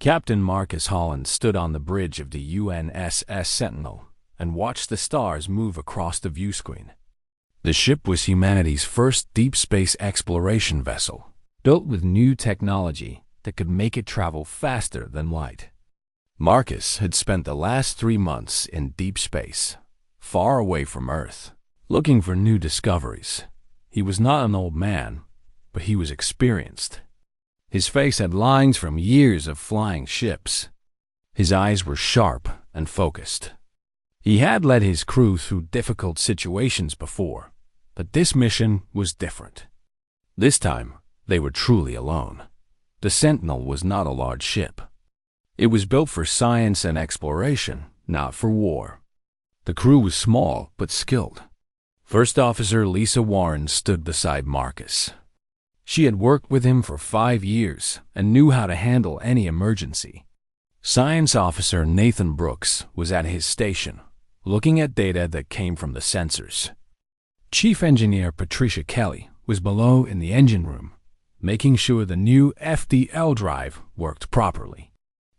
Captain Marcus Holland stood on the bridge of the UNSS Sentinel and watched the stars move across the viewscreen. The ship was humanity's first deep space exploration vessel, built with new technology that could make it travel faster than light. Marcus had spent the last 3 months in deep space, far away from Earth, looking for new discoveries. He was not an old man, but he was experienced. His face had lines from years of flying ships. His eyes were sharp and focused. He had led his crew through difficult situations before, but this mission was different. This time, they were truly alone. The Sentinel was not a large ship. It was built for science and exploration, not for war. The crew was small but skilled. First Officer Lisa Warren stood beside Marcus. She had worked with him for 5 years and knew how to handle any emergency. Science Officer Nathan Brooks was at his station, looking at data that came from the sensors. Chief Engineer Patricia Kelly was below in the engine room, making sure the new FDL drive worked properly.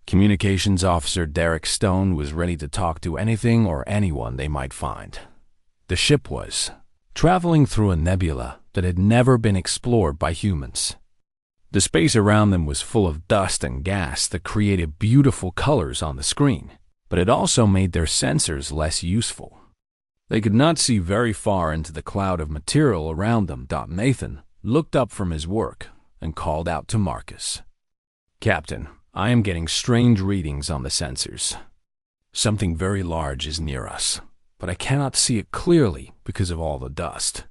Communications Officer Derek Stone was ready to talk to anything or anyone they might find. The ship was traveling through a nebula that had never been explored by humans. The space around them was full of dust and gas that created beautiful colors on the screen, but it also made their sensors less useful. They could not see very far into the cloud of material around them. Nathan looked up from his work and called out to Marcus. "Captain, I am getting strange readings on the sensors. Something very large is near us, but I cannot see it clearly because of all the dust."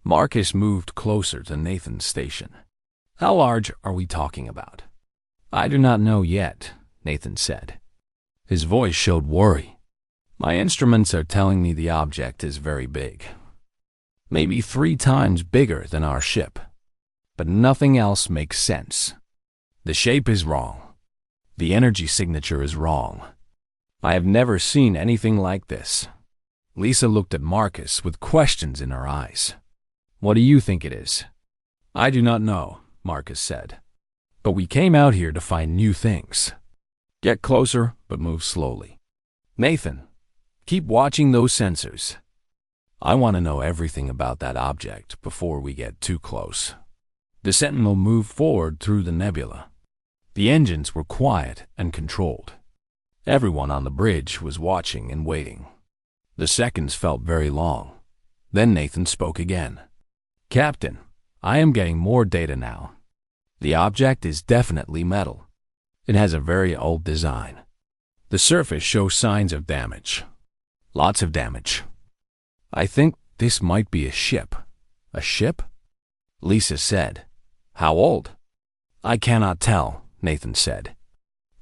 Marcus moved closer to Nathan's station. "How large are we talking about?" "I do not know yet," Nathan said. His voice showed worry. "My instruments are telling me the object is very big. Maybe 3 times bigger than our ship. But nothing else makes sense. The shape is wrong. The energy signature is wrong. I have never seen anything like this." Lisa looked at Marcus with questions in her eyes. "What do you think it is?" "I do not know," Marcus said. "But we came out here to find new things. Get closer, but move slowly. Nathan, keep watching those sensors. I want to know everything about that object before we get too close." The Sentinel moved forward through the nebula. The engines were quiet and controlled. Everyone on the bridge was watching and waiting. The seconds felt very long. Then Nathan spoke again. "Captain, I am getting more data now. The object is definitely metal. It has a very old design. The surface shows signs of damage. Lots of damage. I think this might be a ship." "A ship?" Lisa said. "How old?" "I cannot tell," Nathan said.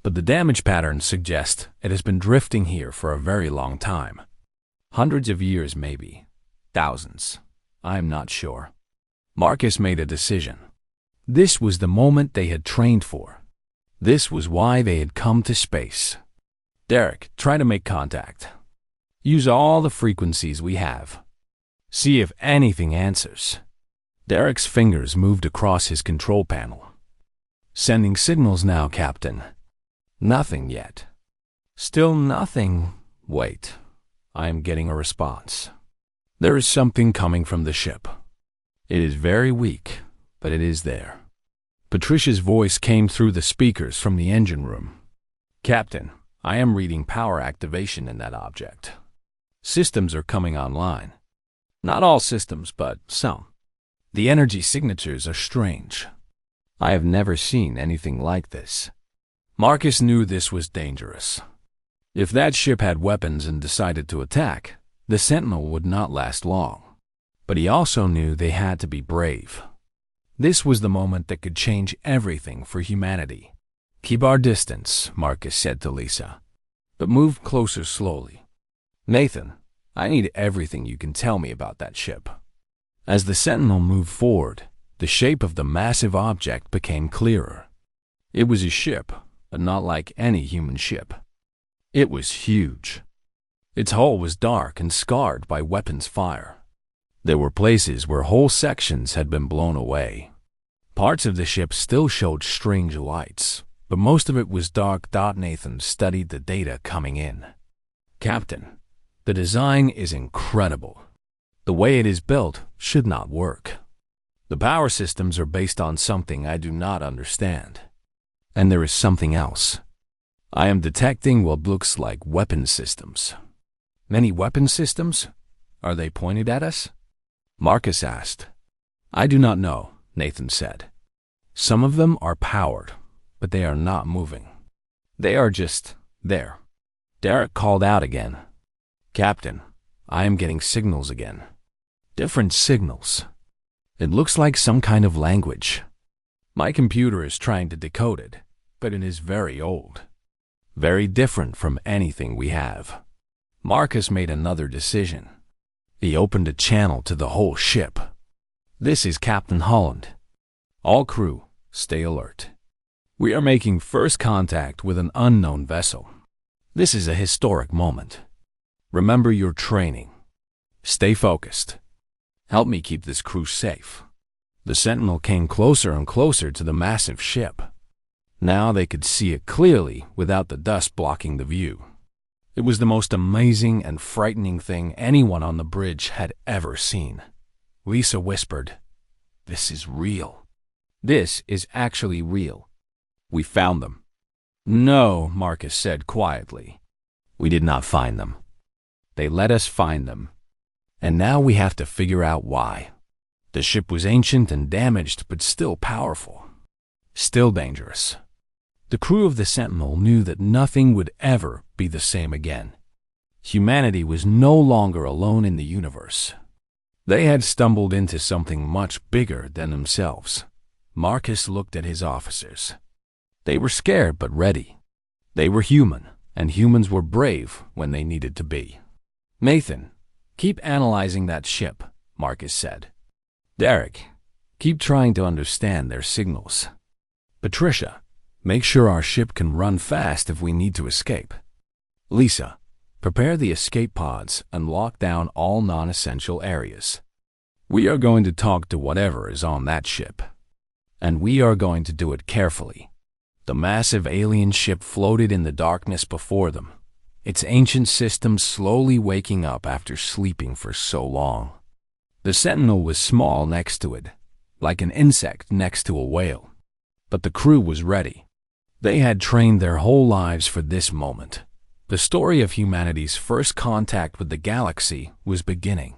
"But the damage patterns suggest it has been drifting here for a very long time. Hundreds of years maybe. Thousands. I am not sure." Marcus made a decision. This was the moment they had trained for. This was why they had come to space. "Derek, try to make contact. Use all the frequencies we have. See if anything answers." Derek's fingers moved across his control panel. "Sending signals now, Captain." "Nothing yet." "Still nothing." "Wait. I am getting a response. There is something coming from the ship. It is very weak, but it is there." Patricia's voice came through the speakers from the engine room. "Captain, I am reading power activation in that object. Systems are coming online. Not all systems, but some. The energy signatures are strange. I have never seen anything like this." Marcus knew this was dangerous. If that ship had weapons and decided to attack, the Sentinel would not last long. But he also knew they had to be brave. This was the moment that could change everything for humanity. "Keep our distance," Marcus said to Lisa, "but move closer slowly. Nathan, I need everything you can tell me about that ship." As the Sentinel moved forward, the shape of the massive object became clearer. It was a ship, but not like any human ship. It was huge. Its hull was dark and scarred by weapons fire. There were places where whole sections had been blown away. Parts of the ship still showed strange lights, but most of it was dark. Nathan studied the data coming in. Captain, the design is incredible. The way it is built should not work. The power systems are based on something I do not understand. And there is something else. I am detecting what looks like weapon systems. Many weapon systems? Are they pointed at us? Marcus asked. I do not know, Nathan said. Some of them are powered, but they are not moving. They are just there. Derek called out again. Captain, I am getting signals again. Different signals. It looks like some kind of language. My computer is trying to decode it, but it is very old. Very different from anything we have. Marcus made another decision. He opened a channel to the whole ship. This is Captain Holland. All crew, stay alert. We are making first contact with an unknown vessel. This is a historic moment. Remember your training. Stay focused. Help me keep this crew safe. The Sentinel came closer and closer to the massive ship. Now they could see it clearly without the dust blocking the view. It was the most amazing and frightening thing anyone on the bridge had ever seen. Lisa whispered, "This is real. This is actually real. We found them." "No," Marcus said quietly. "We did not find them. They let us find them. And now we have to figure out why." The ship was ancient and damaged, but still powerful. Still dangerous. The crew of the Sentinel knew that nothing would ever be the same again. Humanity was no longer alone in the universe. They had stumbled into something much bigger than themselves. Marcus looked at his officers. They were scared but ready. They were human, and humans were brave when they needed to be. "Nathan, keep analyzing that ship," Marcus said. "Derek, keep trying to understand their signals. Patricia, make sure our ship can run fast if we need to escape. Lisa, prepare the escape pods and lock down all non-essential areas. We are going to talk to whatever is on that ship. And we are going to do it carefully." The massive alien ship floated in the darkness before them, its ancient systems slowly waking up after sleeping for so long. The Sentinel was small next to it, like an insect next to a whale. But the crew was ready. They had trained their whole lives for this moment. The story of humanity's first contact with the galaxy was beginning.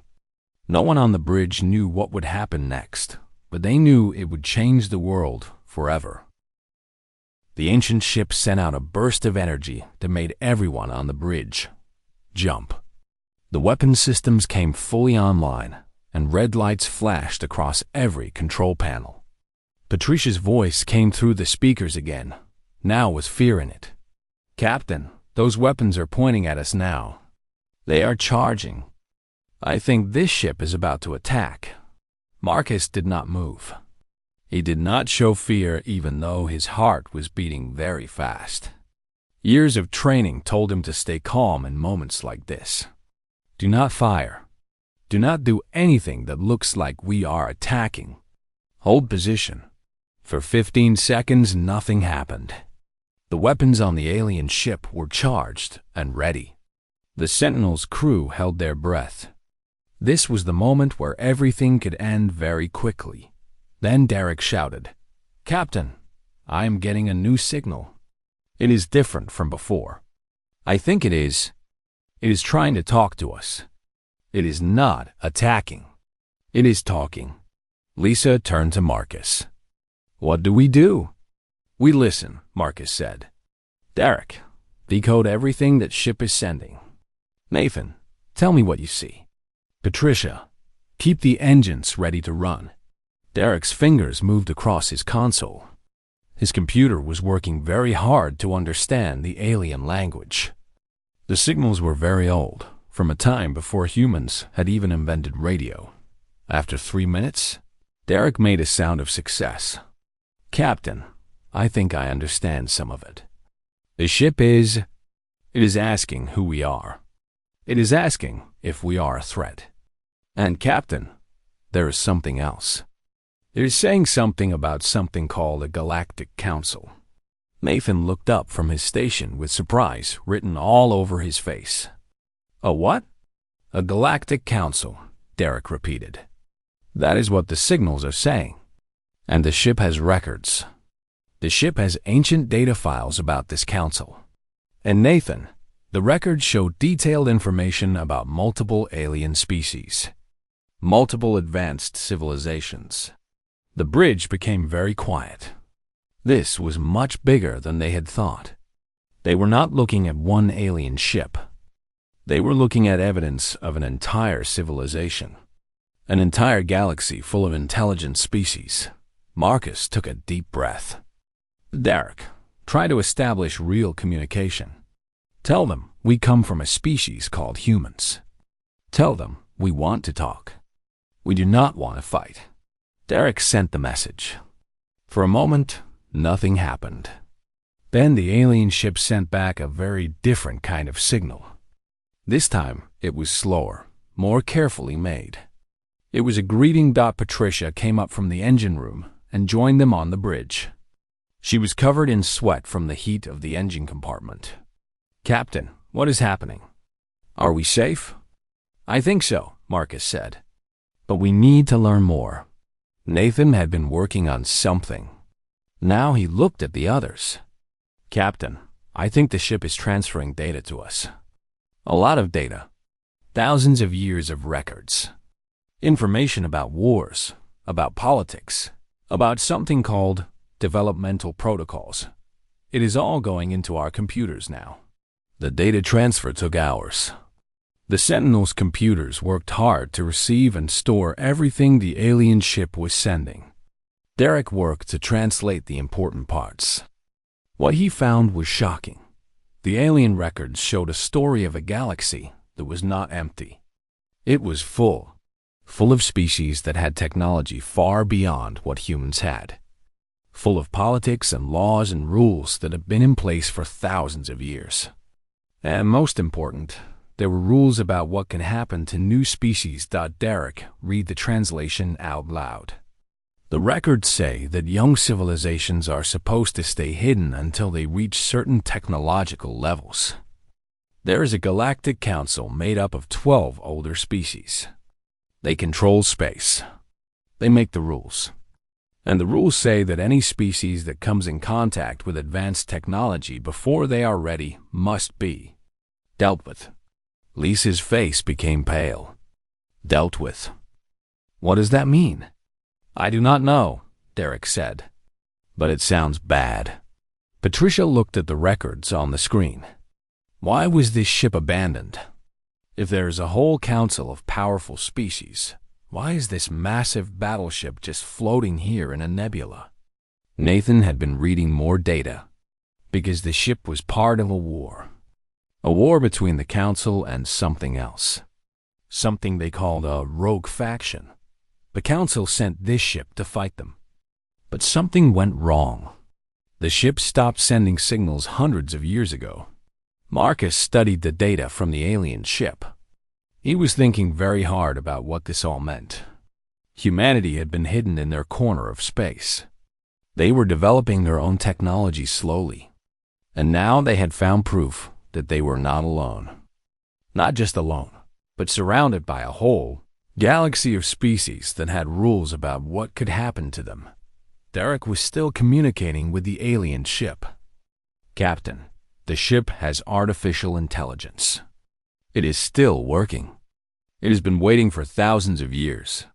No one on the bridge knew what would happen next, but they knew it would change the world forever. The ancient ship sent out a burst of energy that made everyone on the bridge jump. The weapon systems came fully online, and red lights flashed across every control panel. Patricia's voice came through the speakers again, now with fear in it. "Captain, those weapons are pointing at us now. They are charging. I think this ship is about to attack." Marcus did not move. He did not show fear even though his heart was beating very fast. Years of training told him to stay calm in moments like this. Do not fire. Do not do anything that looks like we are attacking. Hold position. For 15 seconds, nothing happened. The weapons on the alien ship were charged and ready. The Sentinel's crew held their breath. This was the moment where everything could end very quickly. Then Derek shouted, "Captain, I am getting a new signal. It is different from before. I think it is. It is trying to talk to us. It is not attacking. It is talking." Lisa turned to Marcus. "What do we do?" "We listen," Marcus said. "Derek, decode everything that ship is sending. Nathan, tell me what you see. Patricia, keep the engines ready to run." Derek's fingers moved across his console. His computer was working very hard to understand the alien language. The signals were very old, from a time before humans had even invented radio. After 3 minutes, Derek made a sound of success. "Captain, I think I understand some of it. The ship is asking who we are. It is asking if we are a threat. And Captain, there is something else. It is saying something about something called a Galactic Council. Nathan looked up from his station with surprise written all over his face. "A what?" "A Galactic Council," Derek repeated. "That is what the signals are saying. And the ship has records. The ship has ancient data files about this council. And Nathan, the records show detailed information about multiple alien species, multiple advanced civilizations." The bridge became very quiet. This was much bigger than they had thought. They were not looking at one alien ship. They were looking at evidence of an entire civilization, an entire galaxy full of intelligent species. Marcus took a deep breath. "Derek, try to establish real communication. Tell them we come from a species called humans. Tell them we want to talk. We do not want to fight." Derek sent the message. For a moment, nothing happened. Then the alien ship sent back a very different kind of signal. This time, it was slower, more carefully made. It was a greeting. Patricia came up from the engine room and joined them on the bridge. She was covered in sweat from the heat of the engine compartment. "Captain, what is happening? Are we safe?" "I think so," Marcus said. "But we need to learn more." Nathan had been working on something. Now he looked at the others. "Captain, I think the ship is transferring data to us. A lot of data. Thousands of years of records. Information about wars, about politics, about something called developmental protocols. It is all going into our computers now." The data transfer took hours. The Sentinel's computers worked hard to receive and store everything the alien ship was sending. Derek worked to translate the important parts. What he found was shocking. The alien records showed a story of a galaxy that was not empty. It was full of species that had technology far beyond what humans had. Full of politics and laws and rules that had been in place for thousands of years. And most important, there were rules about what can happen to new species. Derek read the translation out loud. The records say that young civilizations are supposed to stay hidden until they reach certain technological levels. There is a galactic council made up of 12 older species. They control space. They make the rules. And the rules say that any species that comes in contact with advanced technology before they are ready must be dealt with. Lisa's face became pale. Dealt with. What does that mean? I do not know, Derek said. But it sounds bad. Patricia looked at the records on the screen. Why was this ship abandoned? If there is a whole council of powerful species, why is this massive battleship just floating here in a nebula? Nathan had been reading more data, because the ship was part of a war. A war between the council and something else. Something they called a rogue faction. The council sent this ship to fight them. But something went wrong. The ship stopped sending signals hundreds of years ago. Marcus studied the data from the alien ship. He was thinking very hard about what this all meant. Humanity had been hidden in their corner of space. They were developing their own technology slowly. And now they had found proof that they were not alone. Not just alone, but surrounded by a whole galaxy of species that had rules about what could happen to them. Derek was still communicating with the alien ship. Captain, the ship has artificial intelligence. It is still working. It has been waiting for thousands of years.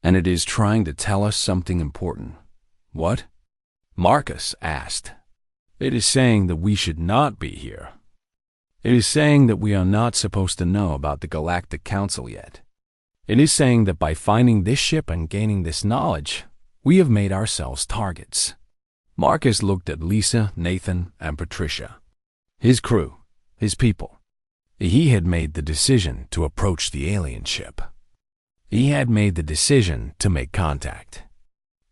And it is trying to tell us something important. What? Marcus asked. It is saying that we should not be here. It is saying that we are not supposed to know about the Galactic Council yet. It is saying that by finding this ship and gaining this knowledge, we have made ourselves targets. Marcus looked at Lisa, Nathan, and Patricia. His crew, his people. He had made the decision to approach the alien ship. He had made the decision to make contact.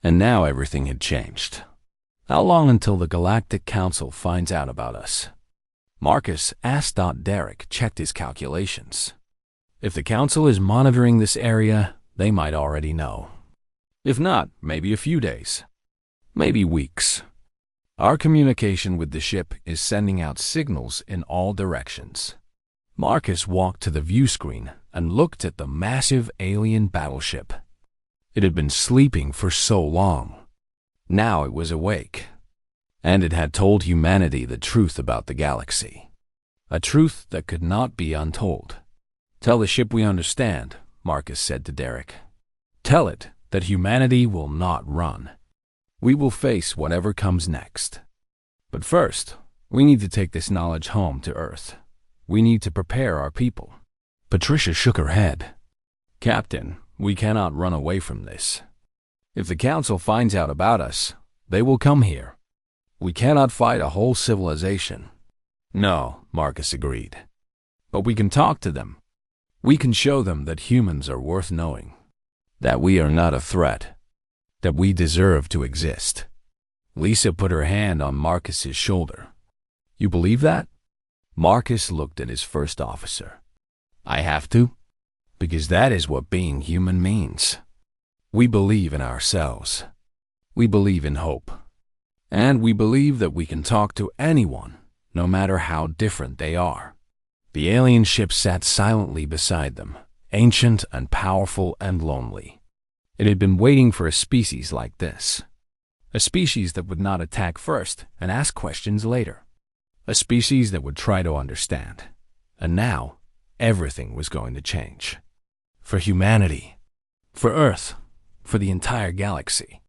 And now everything had changed. How long until the Galactic Council finds out about us? Marcus asked. Derek checked his calculations. If the Council is monitoring this area, they might already know. If not, maybe a few days. Maybe weeks. Our communication with the ship is sending out signals in all directions. Marcus walked to the view screen and looked at the massive alien battleship. It had been sleeping for so long. Now it was awake, and it had told humanity the truth about the galaxy. A truth that could not be untold. "Tell the ship we understand," Marcus said to Derek. "Tell it that humanity will not run. We will face whatever comes next. But first, we need to take this knowledge home to Earth. We need to prepare our people." Patricia shook her head. "Captain, we cannot run away from this. If the Council finds out about us, they will come here. We cannot fight a whole civilization." "No," Marcus agreed. "But we can talk to them. We can show them that humans are worth knowing, that we are not a threat, that we deserve to exist." Lisa put her hand on Marcus's shoulder. "You believe that?" Marcus looked at his first officer. "I have to, because that is what being human means. We believe in ourselves. We believe in hope. And we believe that we can talk to anyone, no matter how different they are." The alien ship sat silently beside them, ancient and powerful and lonely. It had been waiting for a species like this. A species that would not attack first and ask questions later. A species that would try to understand. And now, everything was going to change. For humanity. For Earth. For the entire galaxy.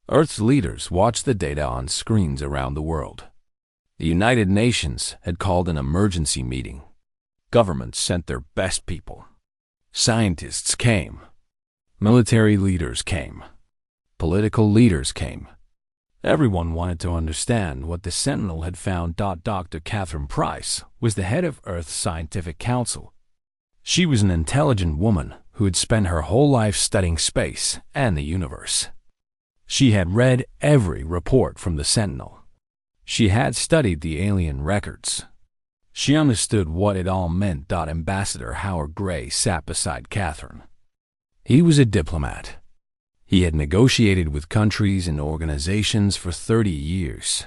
Earth's leaders watched the data on screens around the world. The United Nations had called an emergency meeting. Governments sent their best people. Scientists came. Military leaders came. Political leaders came. Everyone wanted to understand what the Sentinel had found. Dr. Catherine Price was the head of Earth's Scientific Council. She was an intelligent woman who had spent her whole life studying space and the universe. She had read every report from the Sentinel. She had studied the alien records. She understood what it all meant. Ambassador Howard Gray sat beside Catherine. He was a diplomat. He had negotiated with countries and organizations for 30 years.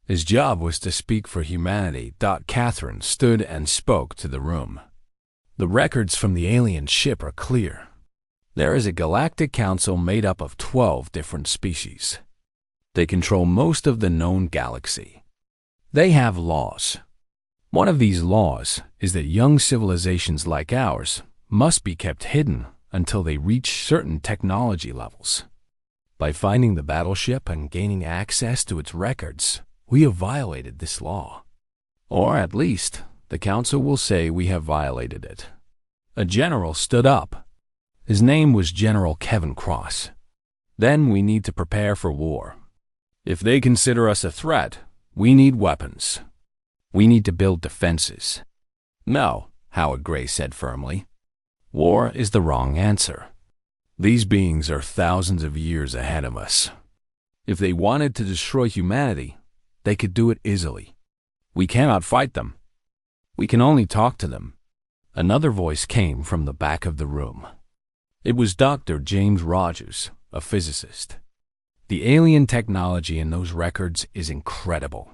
His job was to speak for humanity. Catherine stood and spoke to the room. "The records from the alien ship are clear. There is a galactic council made up of 12 different species. They control most of the known galaxy. They have laws. One of these laws is that young civilizations like ours must be kept hidden until they reach certain technology levels. By finding the battleship and gaining access to its records, we have violated this law. Or at least, the Council will say we have violated it." A general stood up. His name was General Kevin Cross. "Then we need to prepare for war. If they consider us a threat, we need weapons. We need to build defenses." "No," Howard Gray said firmly. "War is the wrong answer. These beings are thousands of years ahead of us. If they wanted to destroy humanity, they could do it easily. We cannot fight them. We can only talk to them." Another voice came from the back of the room. It was Dr. James Rogers, a physicist. "The alien technology in those records is incredible.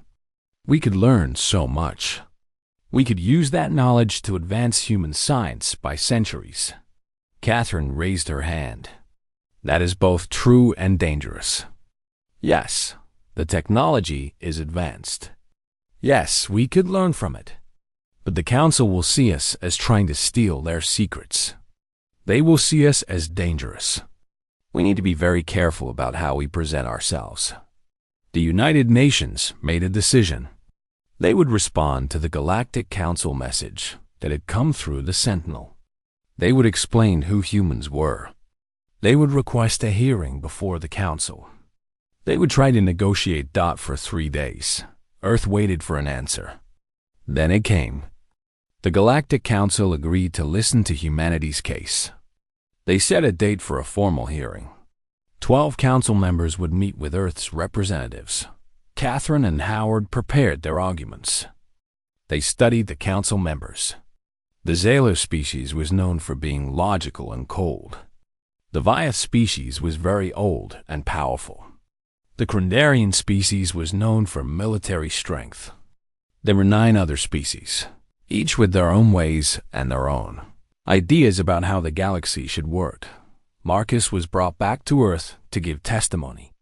We could learn so much. We could use that knowledge to advance human science by centuries." Catherine raised her hand. "That is both true and dangerous. Yes, the technology is advanced. Yes, we could learn from it. But the Council will see us as trying to steal their secrets. They will see us as dangerous. We need to be very careful about how we present ourselves." The United Nations made a decision. They would respond to the Galactic Council message that had come through the Sentinel. They would explain who humans were. They would request a hearing before the Council. They would try to negotiate. For 3 days, Earth waited for an answer. Then it came. The Galactic Council agreed to listen to humanity's case. They set a date for a formal hearing. 12 Council members would meet with Earth's representatives. Catherine and Howard prepared their arguments. They studied the Council members. The Zayler species was known for being logical and cold. The Vyeth species was very old and powerful. The Krendarian species was known for military strength. There were 9 other species, each with their own ways and their own ideas about how the galaxy should work. Marcus was brought back to Earth to give testimony.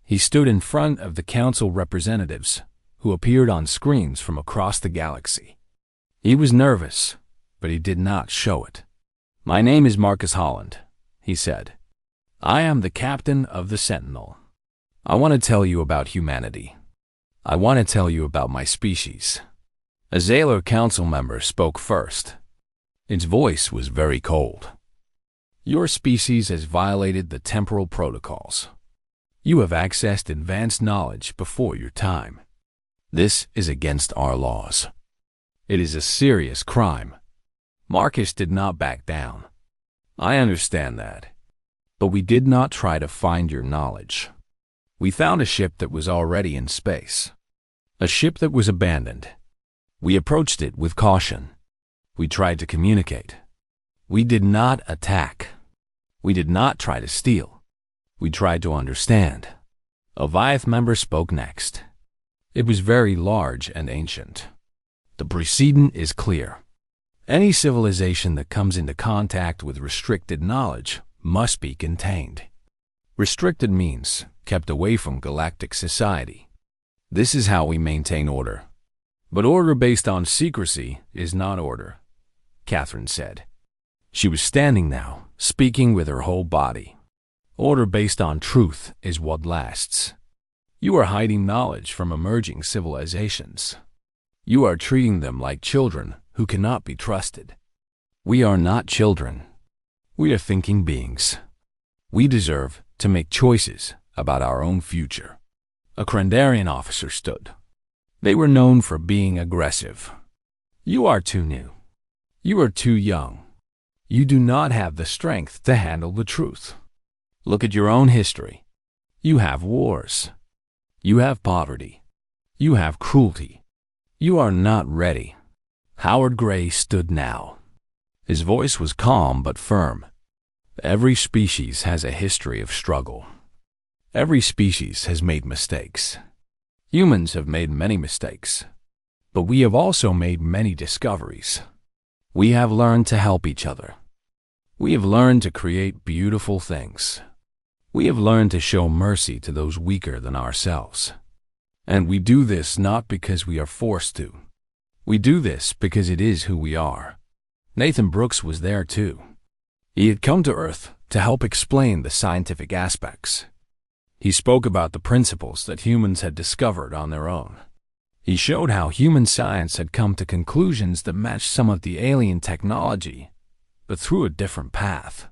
He stood in front of the council representatives who appeared on screens from across the galaxy. He was nervous, but he did not show it. "My name is Marcus Holland," he said. "I am the captain of the Sentinel. I want to tell you about humanity. I want to tell you about my species." A Zalar council member spoke first. Its voice was very cold. "Your species has violated the temporal protocols. You have accessed advanced knowledge before your time. This is against our laws. It is a serious crime." Marcus did not back down. "I understand that. But we did not try to find your knowledge. We found a ship that was already in space. A ship that was abandoned. We approached it with caution. We tried to communicate. We did not attack. We did not try to steal. We tried to understand." A Viath member spoke next. It was very large and ancient. "The precedent is clear. Any civilization that comes into contact with restricted knowledge must be contained. Restricted means kept away from galactic society. This is how we maintain order. But order based on secrecy is not order," Catherine said. She was standing now, speaking with her whole body. "Order based on truth is what lasts. You are hiding knowledge from emerging civilizations. You are treating them like children who cannot be trusted. We are not children. We are thinking beings. We deserve to make choices about our own future." A Krendarian officer stood. They were known for being aggressive. "You are too new. You are too young. You do not have the strength to handle the truth. Look at your own history. You have wars. You have poverty. You have cruelty. You are not ready." Howard Gray stood now. His voice was calm but firm. "Every species has a history of struggle. Every species has made mistakes. Humans have made many mistakes. But we have also made many discoveries. We have learned to help each other. We have learned to create beautiful things. We have learned to show mercy to those weaker than ourselves. And we do this not because we are forced to. We do this because it is who we are." Nathan Brooks was there too. He had come to Earth to help explain the scientific aspects. He spoke about the principles that humans had discovered on their own. He showed how human science had come to conclusions that matched some of the alien technology, but through a different path.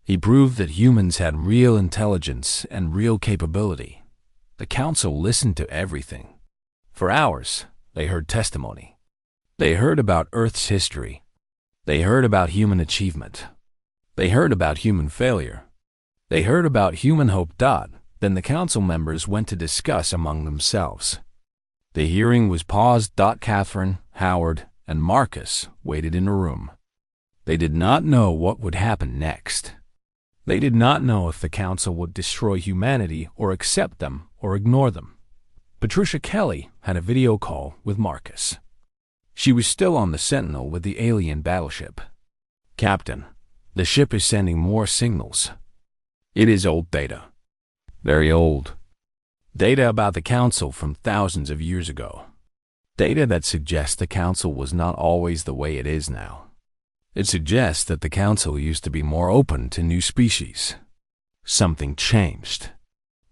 He proved that humans had real intelligence and real capability. The council listened to everything. For hours, they heard testimony. They heard about Earth's history. They heard about human achievement. They heard about human failure. They heard about human hope. Then the council members went to discuss among themselves. The hearing was paused. Catherine, Howard, and Marcus waited in a room. They did not know what would happen next. They did not know if the council would destroy humanity or accept them or ignore them. Patricia Kelly had a video call with Marcus. She was still on the Sentinel with the alien battleship. "Captain, the ship is sending more signals. It is old data. Very old. Data about the council from thousands of years ago. Data that suggests the council was not always the way it is now. It suggests that the council used to be more open to new species. Something changed."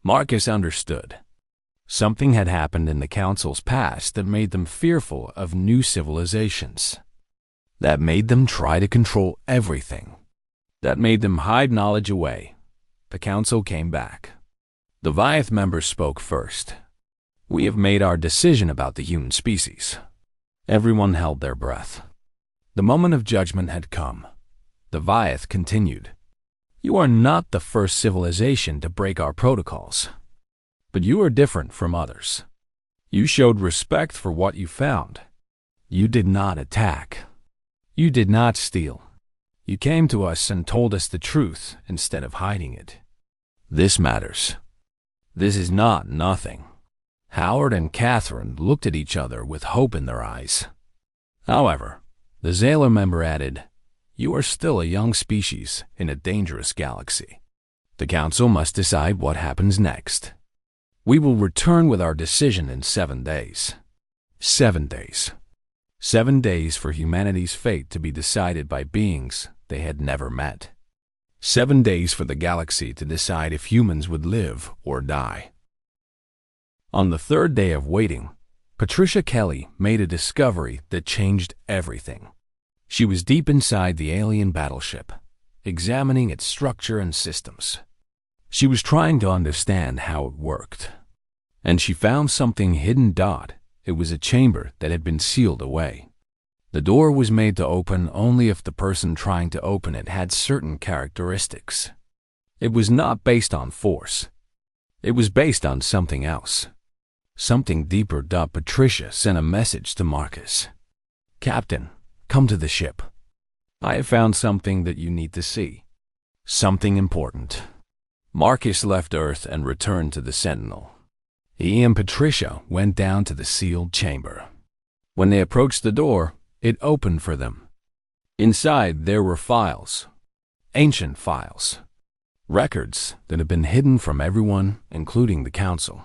Marcus understood. Something had happened in the council's past that made them fearful of new civilizations. That made them try to control everything. That made them hide knowledge away. The council came back. The Viath members spoke first. "We have made our decision about the human species." Everyone held their breath. The moment of judgment had come. The Viath continued. "You are not the first civilization to break our protocols. But you are different from others. You showed respect for what you found. You did not attack. You did not steal. You came to us and told us the truth instead of hiding it. This matters. This is not nothing. Howard and Catherine looked at each other with hope in their eyes. However, the Zayler member added, "You are still a young species in a dangerous galaxy. The Council must decide what happens next. We will return with our decision in 7 days." 7 days. 7 days for humanity's fate to be decided by beings they had never met. 7 days for the galaxy to decide if humans would live or die. On the 3rd day of waiting, Patricia Kelly made a discovery that changed everything. She was deep inside the alien battleship, examining its structure and systems. She was trying to understand how it worked. And she found something hidden. It was a chamber that had been sealed away. The door was made to open only if the person trying to open it had certain characteristics. It was not based on force. It was based on something else. Something deeper. Patricia sent a message to Marcus. "Captain, come to the ship. I have found something that you need to see. Something important." Marcus left Earth and returned to the Sentinel. He and Patricia went down to the sealed chamber. When they approached the door, it opened for them. Inside there were files. Ancient files. Records that had been hidden from everyone, including the Council.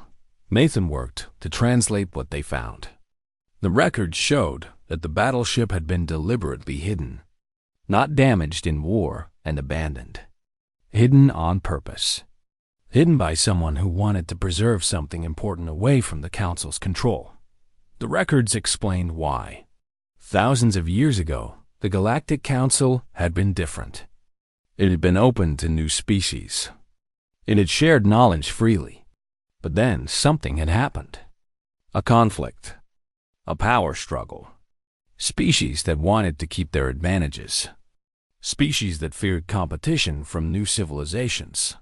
Nathan worked to translate what they found. The records showed that the battleship had been deliberately hidden, not damaged in war and abandoned. Hidden on purpose. Hidden by someone who wanted to preserve something important away from the Council's control. The records explained why. Thousands of years ago, the Galactic Council had been different. It had been open to new species. It had shared knowledge freely. But then something had happened. A conflict. A power struggle. Species that wanted to keep their advantages. Species that feared competition from new civilizations.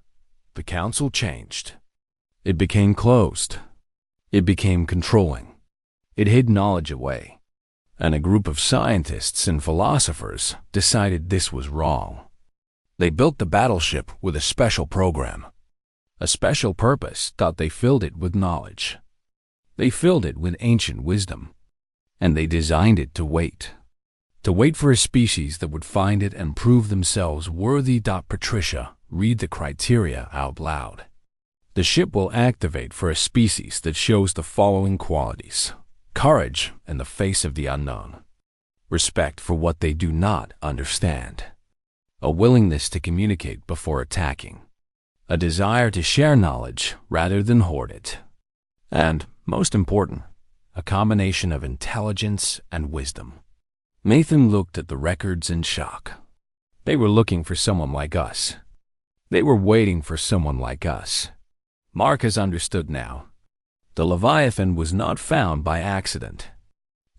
The Council changed. It became closed. It became controlling. It hid knowledge away. And a group of scientists and philosophers decided this was wrong. They built the battleship with a special program. A special purpose. They filled it with knowledge. They filled it with ancient wisdom. And they designed it to wait. To wait for a species that would find it and prove themselves worthy. Patricia, read the criteria out loud. The ship will activate for a species that shows the following qualities: courage in the face of the unknown, respect for what they do not understand, a willingness to communicate before attacking, a desire to share knowledge rather than hoard it, and, most important, a combination of intelligence and wisdom. Nathan looked at the records in shock. They were looking for someone like us. They were waiting for someone like us. Marcus understood now. The Leviathan was not found by accident.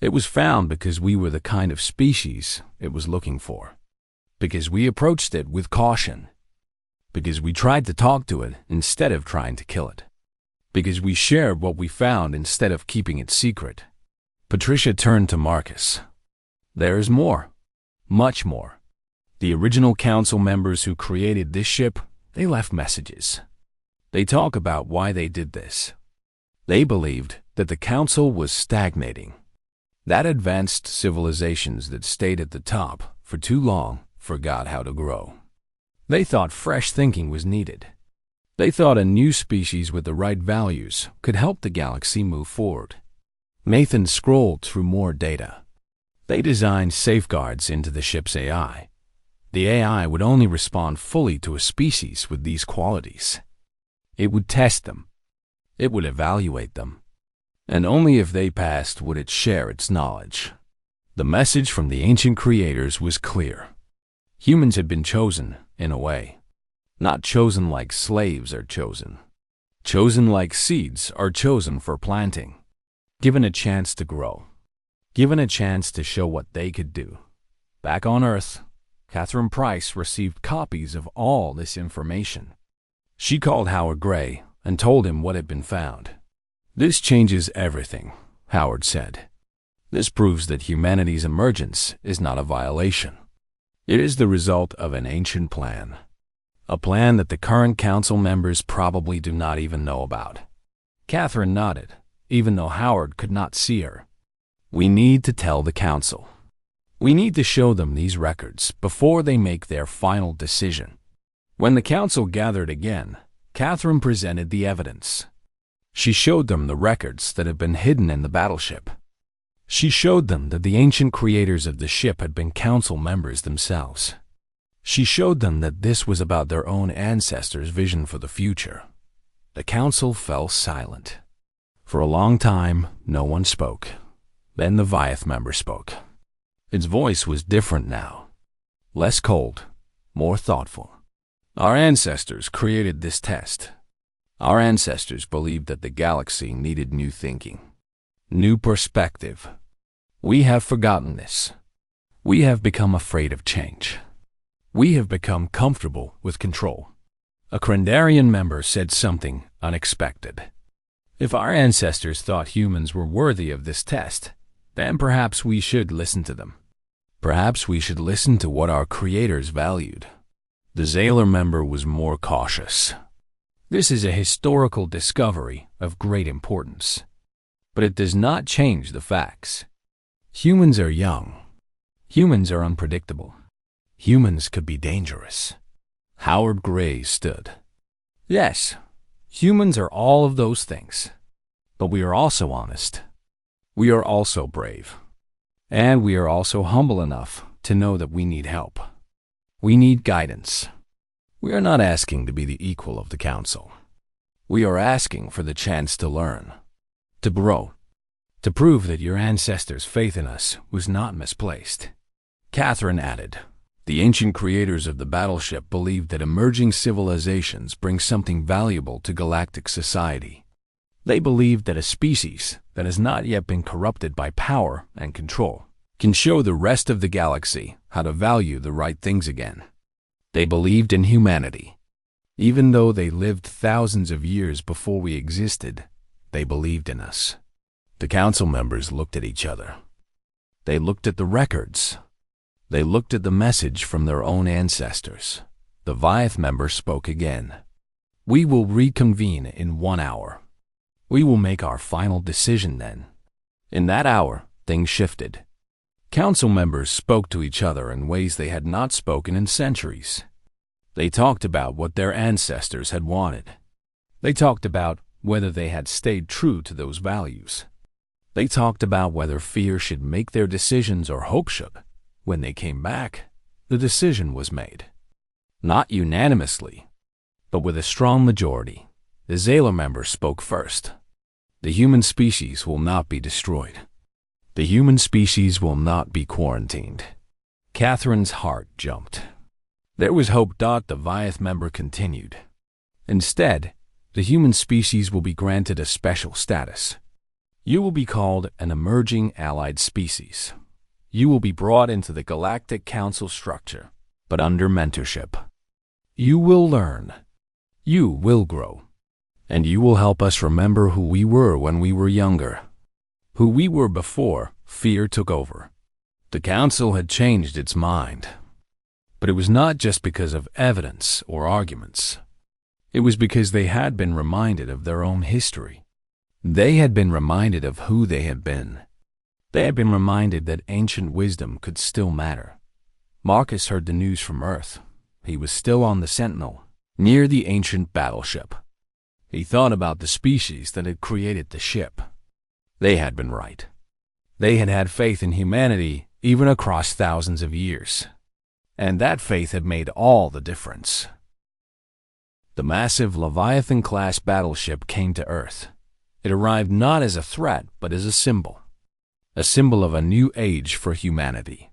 It was found because we were the kind of species it was looking for. Because we approached it with caution. Because we tried to talk to it instead of trying to kill it. Because we shared what we found instead of keeping it secret. Patricia turned to Marcus. There is more. Much more. The original Council members who created this ship, they left messages. They talk about why they did this. They believed that the Council was stagnating. That advanced civilizations that stayed at the top for too long forgot how to grow. They thought fresh thinking was needed. They thought a new species with the right values could help the galaxy move forward. Nathan scrolled through more data. They designed safeguards into the ship's AI. The AI would only respond fully to a species with these qualities. It would test them. It would evaluate them. And only if they passed would it share its knowledge. The message from the ancient creators was clear. Humans had been chosen, in a way. Not chosen like slaves are chosen. Chosen like seeds are chosen for planting. Given a chance to grow. Given a chance to show what they could do. Back on Earth, Catherine Price received copies of all this information. She called Howard Gray and told him what had been found. This changes everything, Howard said. This proves that humanity's emergence is not a violation. It is the result of an ancient plan. A plan that the current council members probably do not even know about. Catherine nodded, even though Howard could not see her. We need to tell the council. We need to show them these records before they make their final decision. When the council gathered again, Catherine presented the evidence. She showed them the records that had been hidden in the battleship. She showed them that the ancient creators of the ship had been council members themselves. She showed them that this was about their own ancestors' vision for the future. The council fell silent. For a long time, no one spoke. Then the Leviathan member spoke. Its voice was different now. Less cold, more thoughtful. Our ancestors created this test. Our ancestors believed that the galaxy needed new thinking, new perspective. We have forgotten this. We have become afraid of change. We have become comfortable with control. A Krendarian member said something unexpected. If our ancestors thought humans were worthy of this test, then perhaps we should listen to them. Perhaps we should listen to what our creators valued. The Zaylor member was more cautious. This is a historical discovery of great importance, but it does not change the facts. Humans are young. Humans are unpredictable. Humans could be dangerous. Howard Gray stood. Yes, humans are all of those things, but we are also honest. We are also brave. And we are also humble enough to know that we need help. We need guidance. We are not asking to be the equal of the council. We are asking for the chance to learn, to grow, to prove that your ancestors' faith in us was not misplaced. Catherine added, the ancient creators of the battleship believed that emerging civilizations bring something valuable to galactic society. They believed that a species that has not yet been corrupted by power and control can show the rest of the galaxy how to value the right things again. They believed in humanity. Even though they lived thousands of years before we existed, they believed in us. The council members looked at each other. They looked at the records. They looked at the message from their own ancestors. The Leviathan member spoke again. We will reconvene in 1 hour. We will make our final decision then. In that hour, things shifted. Council members spoke to each other in ways they had not spoken in centuries. They talked about what their ancestors had wanted. They talked about whether they had stayed true to those values. They talked about whether fear should make their decisions or hope should. When they came back, the decision was made. Not unanimously, but with a strong majority. The Zaylor member spoke first. The human species will not be destroyed. The human species will not be quarantined. Catherine's heart jumped. There was hope. The Leviathan member continued. Instead, the human species will be granted a special status. You will be called an emerging allied species. You will be brought into the Galactic Council structure, but under mentorship. You will learn. You will grow. And you will help us remember who we were when we were younger. Who we were before fear took over. The council had changed its mind. But it was not just because of evidence or arguments. It was because they had been reminded of their own history. They had been reminded of who they had been. They had been reminded that ancient wisdom could still matter. Marcus heard the news from Earth. He was still on the Sentinel, near the ancient battleship. He thought about the species that had created the ship. They had been right. They had had faith in humanity even across thousands of years. And that faith had made all the difference. The massive Leviathan-Class Battleship came to Earth. It arrived not as a threat, but as a symbol of a new age for humanity.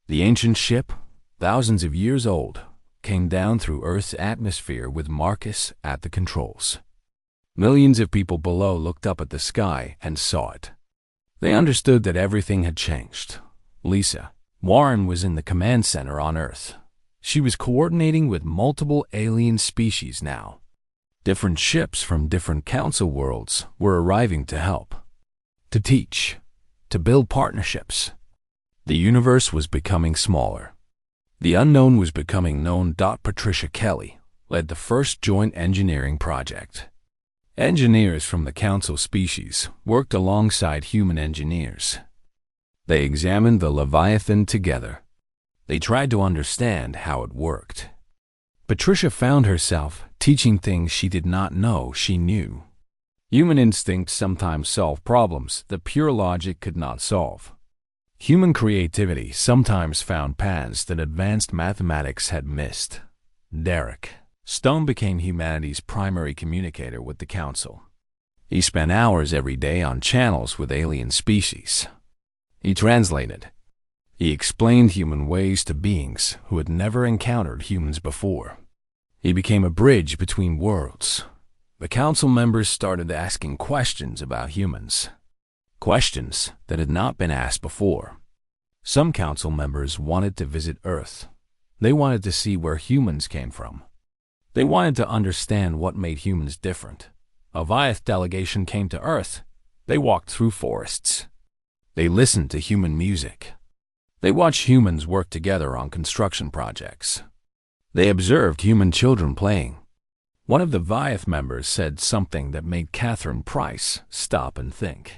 The ancient ship, thousands of years old, came down through Earth's atmosphere with Marcus at the controls. Millions of people below looked up at the sky and saw it. They understood that everything had changed. Lisa, Warren was in the command center on Earth. She was coordinating with multiple alien species now. Different ships from different council worlds were arriving to help, to teach, to build partnerships. The universe was becoming smaller. The unknown was becoming known. Patricia Kelly, led the first joint engineering project. Engineers from the Council species worked alongside human engineers. They examined the Leviathan together. They tried to understand how it worked. Patricia found herself teaching things she did not know she knew. Human instincts sometimes solve problems that pure logic could not solve. Human creativity sometimes found paths that advanced mathematics had missed. Derek Stone became humanity's primary communicator with the Council. He spent hours every day on channels with alien species. He translated. He explained human ways to beings who had never encountered humans before. He became a bridge between worlds. The Council members started asking questions about humans. Questions that had not been asked before. Some Council members wanted to visit Earth. They wanted to see where humans came from. They wanted to understand what made humans different. A Viath delegation came to Earth. They walked through forests. They listened to human music. They watched humans work together on construction projects. They observed human children playing. One of the Viath members said something that made Catherine Price stop and think.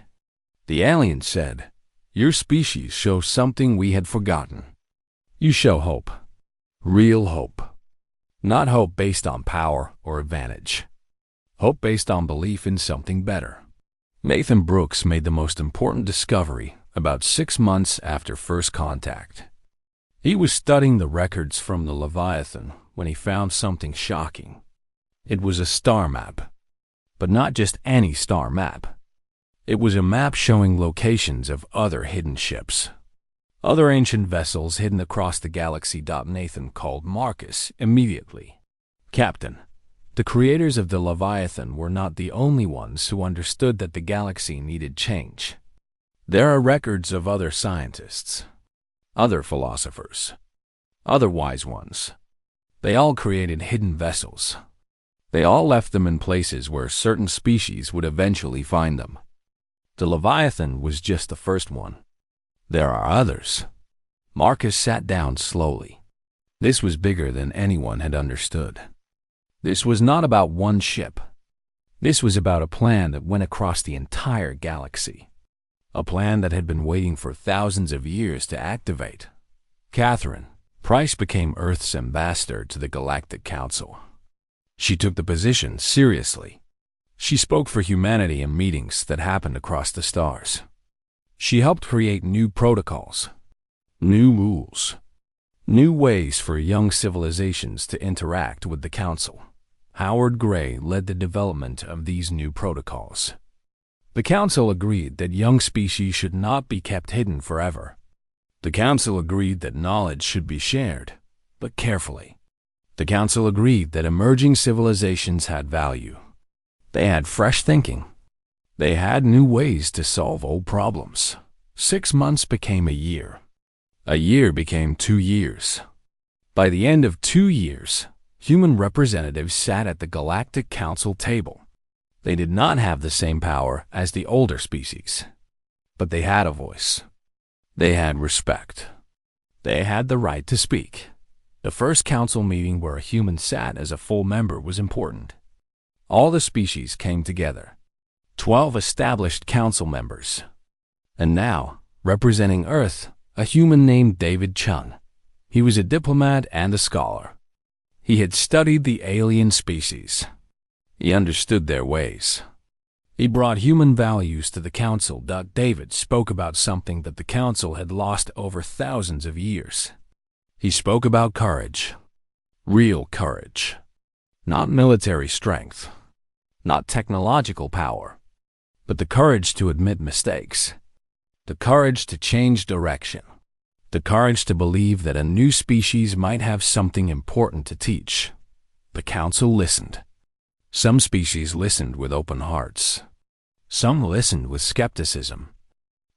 The alien said, "Your species shows something we had forgotten. You show hope. Real hope. Not hope based on power or advantage. Hope based on belief in something better." Nathan Brooks made the most important discovery about 6 months after first contact. He was studying the records from the Leviathan when he found something shocking. It was a star map, but not just any star map. It was a map showing locations of other hidden ships, other ancient vessels hidden across the galaxy. Nathan called Marcus immediately. "Captain, the creators of the Leviathan were not the only ones who understood that the galaxy needed change. There are records of other scientists, other philosophers, other wise ones. They all created hidden vessels. They all left them in places where certain species would eventually find them. The Leviathan was just the first one. There are others." Marcus sat down slowly. This was bigger than anyone had understood. This was not about one ship. This was about a plan that went across the entire galaxy. A plan that had been waiting for thousands of years to activate. Catherine Price became Earth's ambassador to the Galactic Council. She took the position seriously. She spoke for humanity in meetings that happened across the stars. She helped create new protocols, new rules, new ways for young civilizations to interact with the Council. Howard Gray led the development of these new protocols. The Council agreed that young species should not be kept hidden forever. The Council agreed that knowledge should be shared, but carefully. The Council agreed that emerging civilizations had value. They had fresh thinking. They had new ways to solve old problems. 6 months became a year. A year became 2 years. By the end of 2 years, human representatives sat at the Galactic Council table. They did not have the same power as the older species, but they had a voice. They had respect. They had the right to speak. The first council meeting where a human sat as a full member was important. All the species came together. 12 established council members. And now, representing Earth, a human named David Chung. He was a diplomat and a scholar. He had studied the alien species. He understood their ways. He brought human values to the council. David spoke about something that the council had lost over thousands of years. He spoke about courage. Real courage. Not military strength. Not technological power. But the courage to admit mistakes. The courage to change direction. The courage to believe that a new species might have something important to teach. The council listened. Some species listened with open hearts. Some listened with skepticism.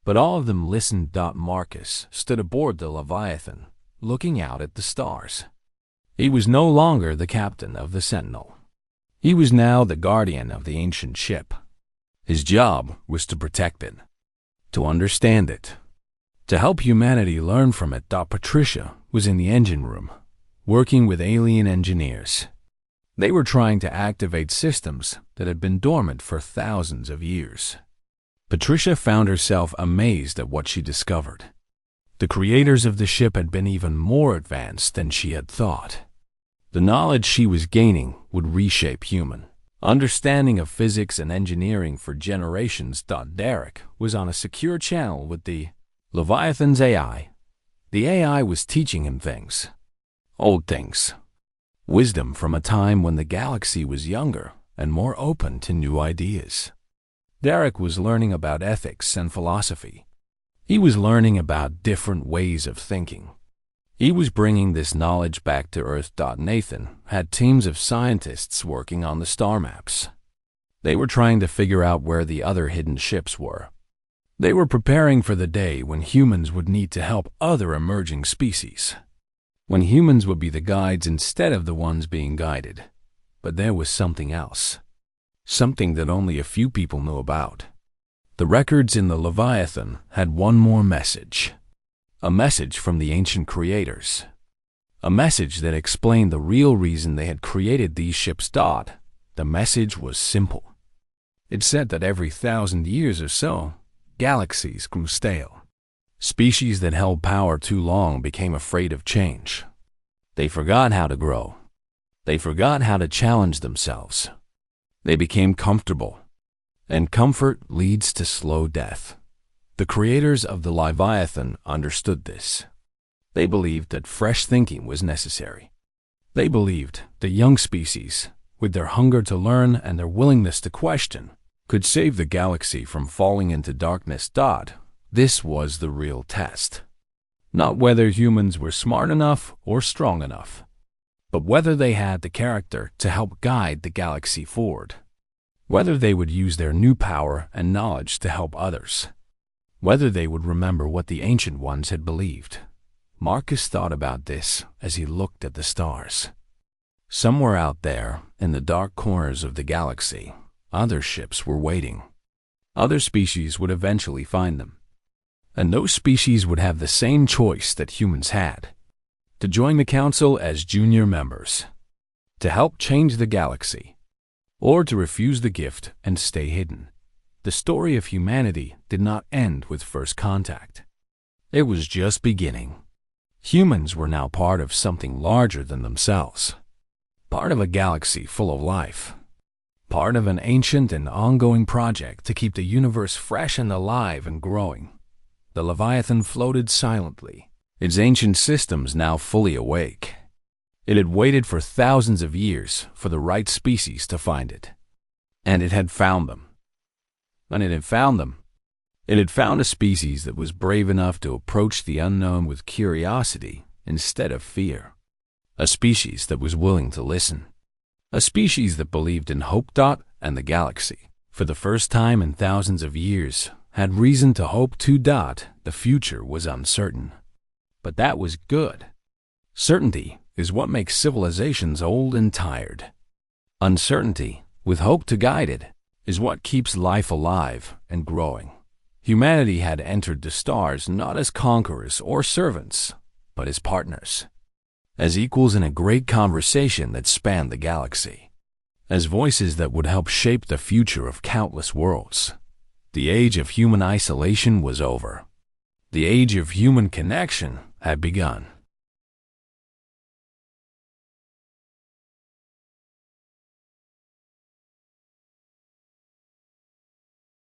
But all of them listened. Marcus stood aboard the Leviathan, looking out at the stars. He was no longer the captain of the Sentinel. He was now the guardian of the ancient ship. His job was to protect it, to understand it, to help humanity learn from it. Patricia was in the engine room, working with alien engineers. They were trying to activate systems that had been dormant for thousands of years. Patricia found herself amazed at what she discovered. The creators of the ship had been even more advanced than she had thought. The knowledge she was gaining would reshape human understanding of physics and engineering for generations. Derek was on a secure channel with the Leviathan's AI. The AI was teaching him things. Old things. Wisdom from a time when the galaxy was younger and more open to new ideas. Derek was learning about ethics and philosophy. He was learning about different ways of thinking. He was bringing this knowledge back to Earth. Nathan had teams of scientists working on the star maps. They were trying to figure out where the other hidden ships were. They were preparing for the day when humans would need to help other emerging species. When humans would be the guides instead of the ones being guided. But there was something else. Something that only a few people knew about. The records in the Leviathan had one more message. A message from the ancient creators. A message that explained the real reason they had created these ships. The message was simple. It said that every 1,000 years or so, galaxies grew stale. Species that held power too long became afraid of change. They forgot how to grow. They forgot how to challenge themselves. They became comfortable. And comfort leads to slow death. The creators of the Leviathan understood this. They believed that fresh thinking was necessary. They believed the young species, with their hunger to learn and their willingness to question, could save the galaxy from falling into darkness. This was the real test. Not whether humans were smart enough or strong enough, but whether they had the character to help guide the galaxy forward. Whether they would use their new power and knowledge to help others. Whether they would remember what the ancient ones had believed. Marcus thought about this as he looked at the stars. Somewhere out there, in the dark corners of the galaxy, other ships were waiting. Other species would eventually find them. And those species would have the same choice that humans had. To join the council as junior members. To help change the galaxy. Or to refuse the gift and stay hidden. The story of humanity did not end with first contact. It was just beginning. Humans were now part of something larger than themselves. Part of a galaxy full of life. Part of an ancient and ongoing project to keep the universe fresh and alive and growing. The Leviathan floated silently, its ancient systems now fully awake. It had waited for thousands of years for the right species to find it. And it had found them. And it had found them. It had found a species that was brave enough to approach the unknown with curiosity instead of fear. A species that was willing to listen. A species that believed in hope. And the galaxy, for the first time in thousands of years, had reason to hope too. The future was uncertain. But that was good. Certainty is what makes civilizations old and tired. Uncertainty, with hope to guide it, is what keeps life alive and growing. Humanity had entered the stars not as conquerors or servants, but as partners. As equals in a great conversation that spanned the galaxy. As voices that would help shape the future of countless worlds. The age of human isolation was over. The age of human connection had begun.